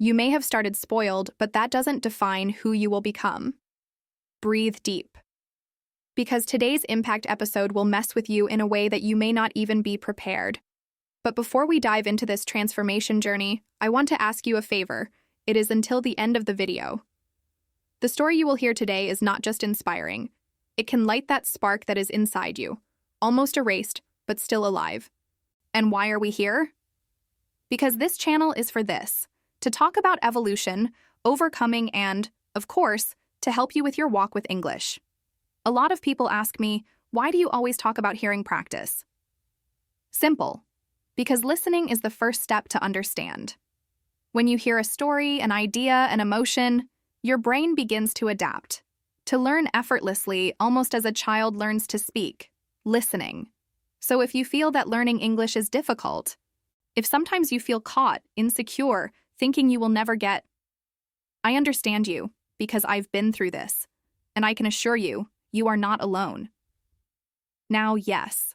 You may have started spoiled, but that doesn't define who you will become. Breathe deep. Because today's impact episode will mess with you in a way that you may not even be prepared. But before we dive into this transformation journey, I want to ask you a favor. It is until the end of the video. The story you will hear today is not just inspiring. It can light that spark that is inside you, almost erased, but still alive. And why are we here? Because this channel is for this, to talk about evolution, overcoming, and, of course, to help you with your walk with English. A lot of people ask me, why do you always talk about hearing practice? Simple. Because listening is the first step to understand. When you hear a story, an idea, an emotion, your brain begins to adapt, to learn effortlessly, almost as a child learns to speak, listening. So if you feel that learning English is difficult, if sometimes you feel caught, insecure, thinking you will never get, I understand you, because I've been through this, and I can assure you, you are not alone. Now, yes.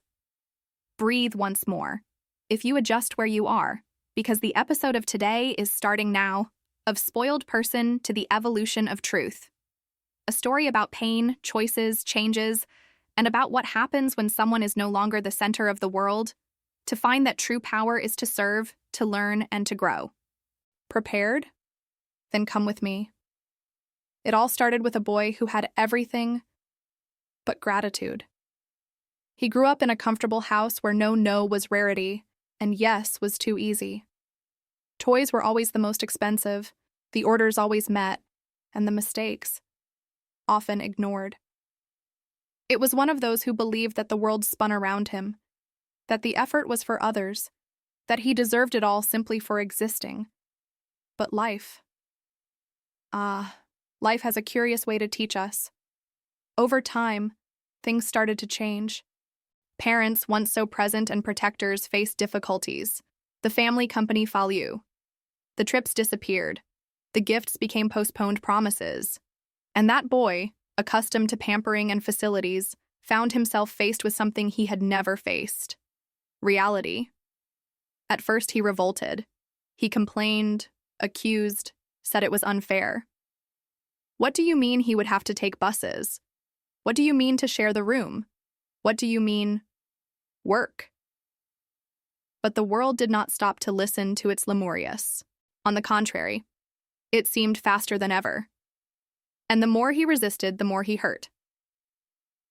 Breathe once more. If you adjust where you are, because the episode of today is starting now, of spoiled person to the evolution of truth. A story about pain, choices, changes, and about what happens when someone is no longer the center of the world, to find that true power is to serve, to learn, and to grow. Prepared? Then come with me. It all started with a boy who had everything but gratitude. He grew up in a comfortable house where no was rarity, and yes was too easy. Toys were always the most expensive, the orders always met, and the mistakes often ignored. It was one of those who believed that the world spun around him, that the effort was for others, that he deserved it all simply for existing. But life. Life has a curious way to teach us. Over time, things started to change. Parents, once so present and protectors, faced difficulties. The family company fell. The trips disappeared. The gifts became postponed promises. And that boy, accustomed to pampering and facilities, found himself faced with something he had never faced. Reality. At first he revolted. He complained, accused, said it was unfair. What do you mean he would have to take buses? What do you mean to share the room? What do you mean work? But the world did not stop to listen to its lemurious. On the contrary, it seemed faster than ever. And the more he resisted, the more he hurt.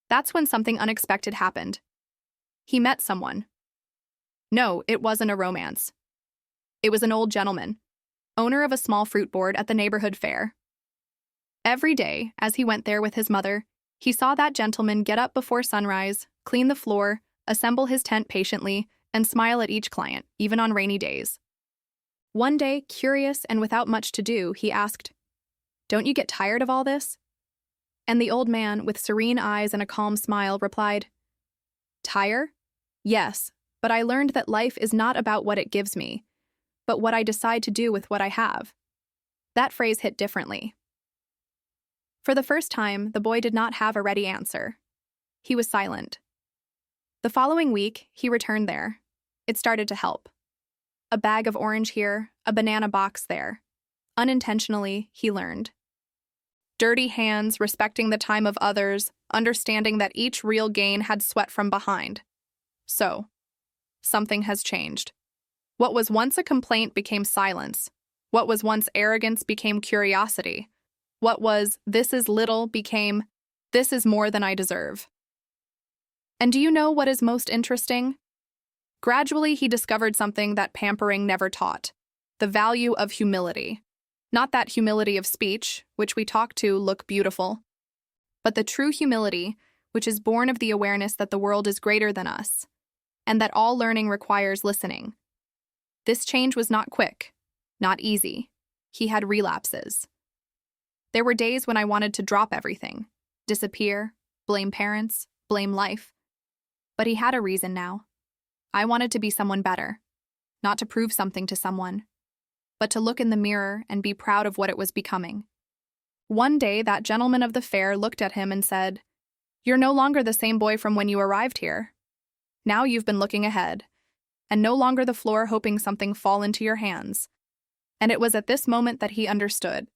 That's when something unexpected happened. He met someone. No, it wasn't a romance. It was an old gentleman, owner of a small fruit board at the neighborhood fair. Every day, as he went there with his mother, he saw that gentleman get up before sunrise, clean the floor, assemble his tent patiently, and smile at each client, even on rainy days. One day, curious and without much to do, he asked, "Don't you get tired of all this?" And the old man, with serene eyes and a calm smile, replied, "Tire? Yes, but I learned that life is not about what it gives me, but what I decide to do with what I have." That phrase hit differently. For the first time, the boy did not have a ready answer. He was silent. The following week, he returned there. It started to help. A bag of orange here, a banana box there. Unintentionally, he learned. Dirty hands, respecting the time of others, understanding that each real gain had sweat from behind. So, something has changed. What was once a complaint became silence. What was once arrogance became curiosity. What was, "this is little," became, "this is more than I deserve." And do you know what is most interesting? Gradually, he discovered something that pampering never taught: the value of humility. Not that humility of speech, which we talk to look beautiful, but the true humility, which is born of the awareness that the world is greater than us, and that all learning requires listening. This change was not quick, not easy. He had relapses. There were days when I wanted to drop everything, disappear, blame parents, blame life. But he had a reason now. I wanted to be someone better, not to prove something to someone, but to look in the mirror and be proud of what it was becoming. One day, that gentleman of the fair looked at him and said, "You're no longer the same boy from when you arrived here. Now you've been looking ahead, and no longer the floor hoping something fall into your hands. And it was at this moment that he understood.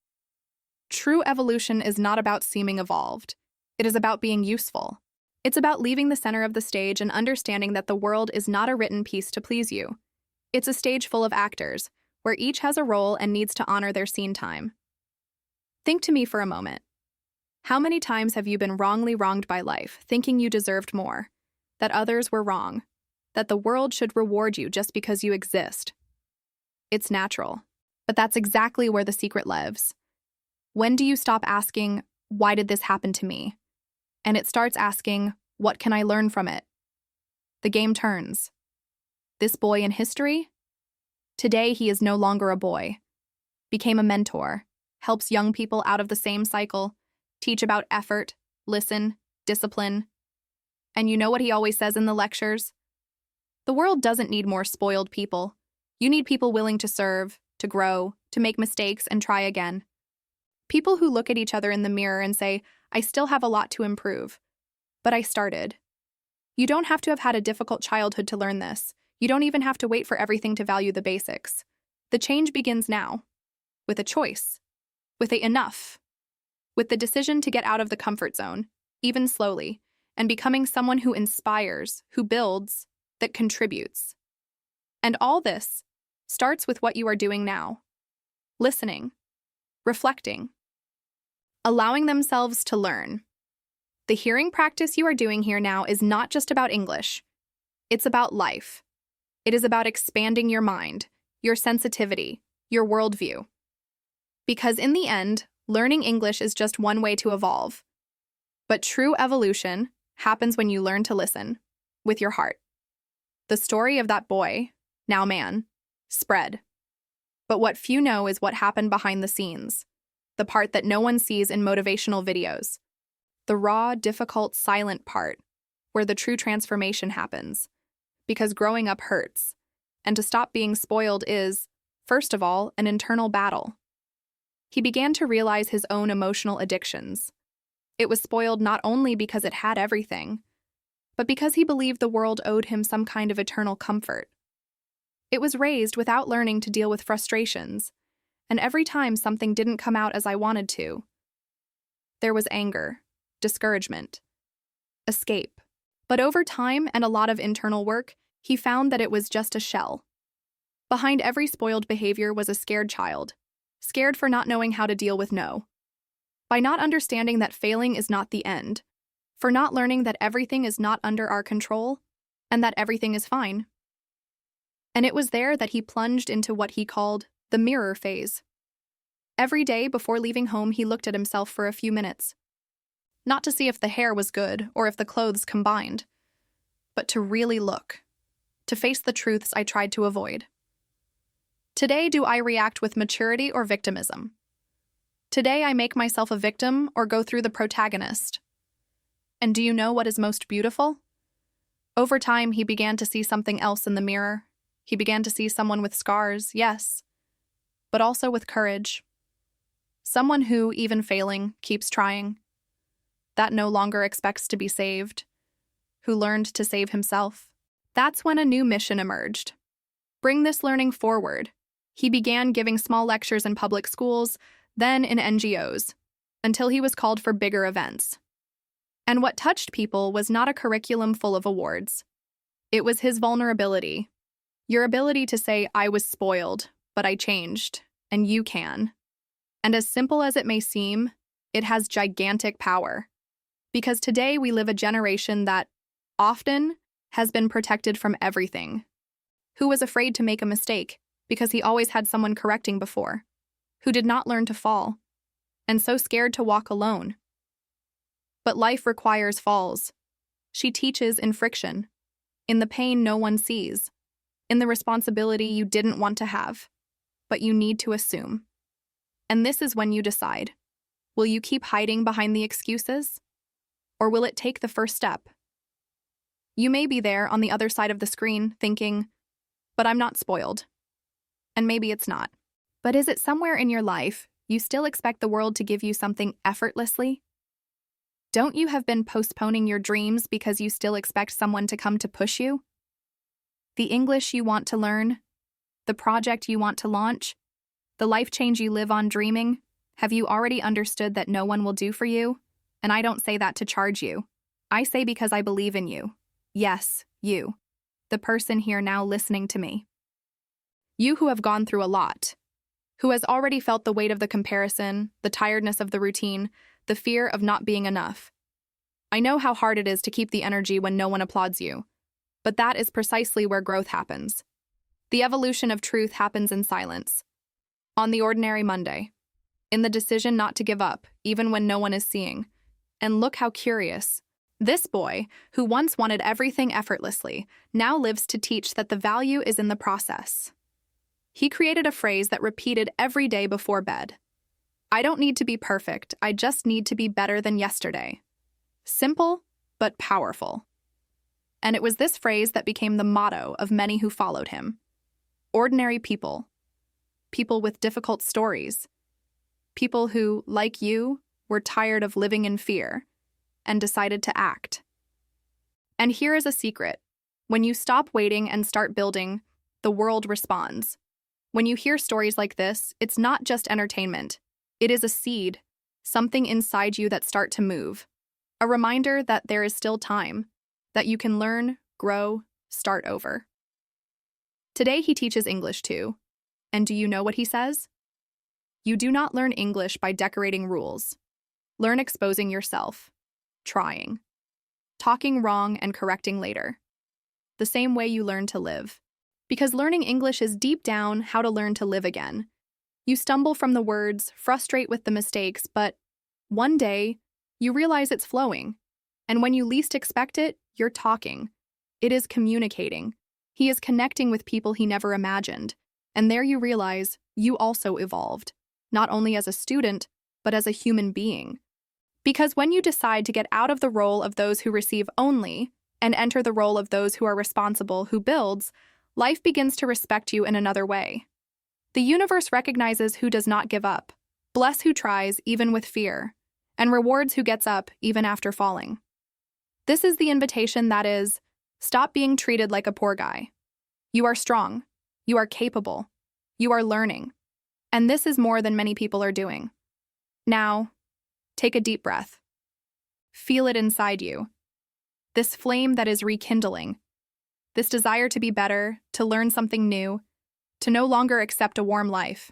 True evolution is not about seeming evolved. It is about being useful. It's about leaving the center of the stage and understanding that the world is not a written piece to please you. It's a stage full of actors, where each has a role and needs to honor their scene time. Think to me for a moment. How many times have you been wrongly wronged by life, thinking you deserved more, that others were wrong, that the world should reward you just because you exist? It's natural, but that's exactly where the secret lives. When do you stop asking, why did this happen to me? And it starts asking, what can I learn from it? The game turns. This boy in history? Today he is no longer a boy. Became a mentor, helps young people out of the same cycle, teach about effort, listen, discipline. And you know what he always says in the lectures? The world doesn't need more spoiled people. You need people willing to serve, to grow, to make mistakes and try again. People who look at each other in the mirror and say, I still have a lot to improve, but I started. You don't have to have had a difficult childhood to learn this. You don't even have to wait for everything to value the basics. The change begins now, with a choice, with a enough, with the decision to get out of the comfort zone, even slowly, and becoming someone who inspires, who builds, that contributes. And all this starts with what you are doing now. Listening, reflecting, allowing themselves to learn. The hearing practice you are doing here now is not just about English. It's about life. It is about expanding your mind, your sensitivity, your worldview. Because in the end, learning English is just one way to evolve. But true evolution happens when you learn to listen, with your heart. The story of that boy, now man, spread. But what few know is what happened behind the scenes, the part that no one sees in motivational videos, the raw, difficult, silent part, where the true transformation happens. Because growing up hurts, and to stop being spoiled is, first of all, an internal battle. He began to realize his own emotional addictions. It was spoiled not only because it had everything, but because he believed the world owed him some kind of eternal comfort. It was raised without learning to deal with frustrations, and every time something didn't come out as I wanted to, there was anger, discouragement, escape. But over time and a lot of internal work, he found that it was just a shell. Behind every spoiled behavior was a scared child, scared for not knowing how to deal with no. By not understanding that failing is not the end, for not learning that everything is not under our control, and that everything is fine. And it was there that he plunged into what he called the mirror phase. Every day before leaving home, he looked at himself for a few minutes. Not to see if the hair was good or if the clothes combined, but to really look, to face the truths I tried to avoid. Today, do I react with maturity or victimism? Today, I make myself a victim or go through the protagonist. And do you know what is most beautiful? Over time, he began to see something else in the mirror. He began to see someone with scars, yes, but also with courage. Someone who, even failing, keeps trying. That no longer expects to be saved. Who learned to save himself. That's when a new mission emerged. Bring this learning forward. He began giving small lectures in public schools, then in NGOs, until he was called for bigger events. And what touched people was not a curriculum full of awards. It was his vulnerability. Your ability to say, I was spoiled, but I changed, and you can. And as simple as it may seem, it has gigantic power. Because today we live a generation that, often, has been protected from everything. Who was afraid to make a mistake because he always had someone correcting before. Who did not learn to fall, and so scared to walk alone. But life requires falls. She teaches in friction, in the pain no one sees, in the responsibility you didn't want to have, but you need to assume. And this is when you decide. Will you keep hiding behind the excuses? Or will it take the first step? You may be there on the other side of the screen thinking, but I'm not spoiled. And maybe it's not. But is it somewhere in your life you still expect the world to give you something effortlessly? Don't you have been postponing your dreams because you still expect someone to come to push you? The English you want to learn? The project you want to launch? The life change you live on dreaming? Have you already understood that no one will do for you? And I don't say that to charge you. I say because I believe in you. Yes, you. The person here now listening to me. You who have gone through a lot. Who has already felt the weight of the comparison, the tiredness of the routine, the fear of not being enough. I know how hard it is to keep the energy when no one applauds you. But that is precisely where growth happens. The evolution of truth happens in silence. On the ordinary Monday. In the decision not to give up, even when no one is seeing. And look how curious. This boy, who once wanted everything effortlessly, now lives to teach that the value is in the process. He created a phrase that repeated every day before bed. I don't need to be perfect, I just need to be better than yesterday. Simple, but powerful. And it was this phrase that became the motto of many who followed him. Ordinary people. People with difficult stories. People who, like you, were tired of living in fear and decided to act. And here is a secret. When you stop waiting and start building, the world responds. When you hear stories like this, it's not just entertainment. It is a seed, something inside you that starts to move. A reminder that there is still time, that you can learn, grow, start over. Today he teaches English too. And do you know what he says? You do not learn English by decorating rules. Learn exposing yourself, trying, talking wrong and correcting later. The same way you learn to live. Because learning English is deep down how to learn to live again. You stumble from the words, frustrate with the mistakes, but one day, you realize it's flowing. And when you least expect it, you're talking. It is communicating. He is connecting with people he never imagined. And there you realize you also evolved, not only as a student, but as a human being. Because when you decide to get out of the role of those who receive only and enter the role of those who are responsible, who builds, life begins to respect you in another way. The universe recognizes who does not give up, bless who tries even with fear, and rewards who gets up even after falling. This is the invitation that is, stop being treated like a poor guy. You are strong. You are capable. You are learning. And this is more than many people are doing. Now, take a deep breath. Feel it inside you. This flame that is rekindling. This desire to be better, to learn something new, to no longer accept a warm life.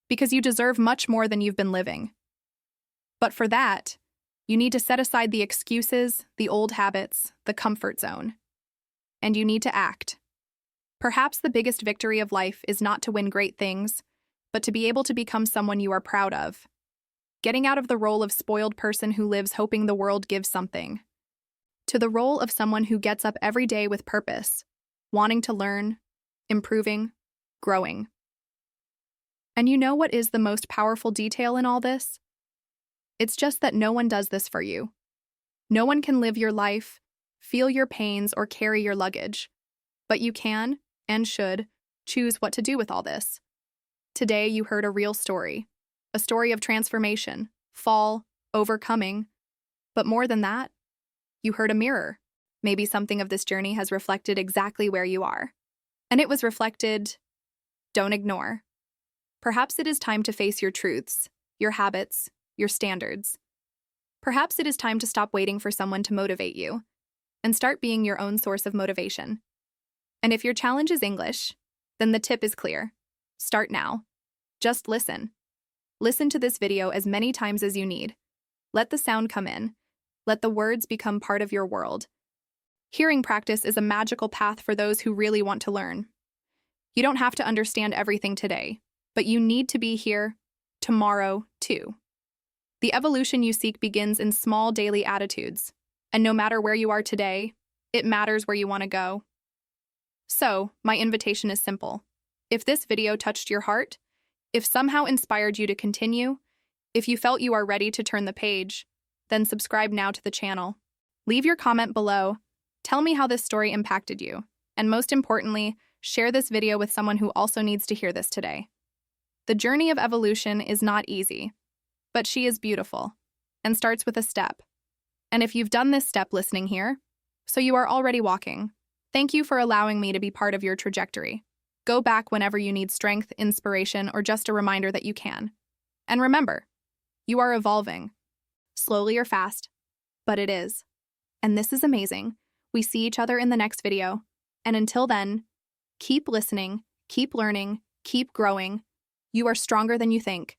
Because you deserve much more than you've been living. But for that, you need to set aside the excuses, the old habits, the comfort zone. And you need to act. Perhaps the biggest victory of life is not to win great things, but to be able to become someone you are proud of. Getting out of the role of spoiled person who lives hoping the world gives something, to the role of someone who gets up every day with purpose, wanting to learn, improving, growing. And you know what is the most powerful detail in all this? It's just that no one does this for you. No one can live your life, feel your pains, or carry your luggage. But you can, and should, choose what to do with all this. Today you heard a real story. A story of transformation, fall, overcoming. But more than that, you heard a mirror. Maybe something of this journey has reflected exactly where you are. And it was reflected, don't ignore. Perhaps it is time to face your truths, your habits, your standards. Perhaps it is time to stop waiting for someone to motivate you and start being your own source of motivation. And if your challenge is English, then the tip is clear. Start now. Just listen. Listen to this video as many times as you need. Let the sound come in. Let the words become part of your world. Hearing practice is a magical path for those who really want to learn. You don't have to understand everything today, but you need to be here tomorrow too. The evolution you seek begins in small daily attitudes, and no matter where you are today, it matters where you want to go. So, my invitation is simple. If this video touched your heart, if somehow inspired you to continue, if you felt you are ready to turn the page, then subscribe now to the channel. Leave your comment below. Tell me how this story impacted you. And most importantly, share this video with someone who also needs to hear this today. The journey of evolution is not easy, but she is beautiful and starts with a step. And if you've done this step listening here, so you are already walking, thank you for allowing me to be part of your trajectory. Go Go back whenever you need strength, inspiration, or just a reminder that you can. And remember, you are evolving. Slowly or fast, but it is. And this is amazing. We see each other in the next video. And until then, keep listening, keep learning, keep growing. You are stronger than you think.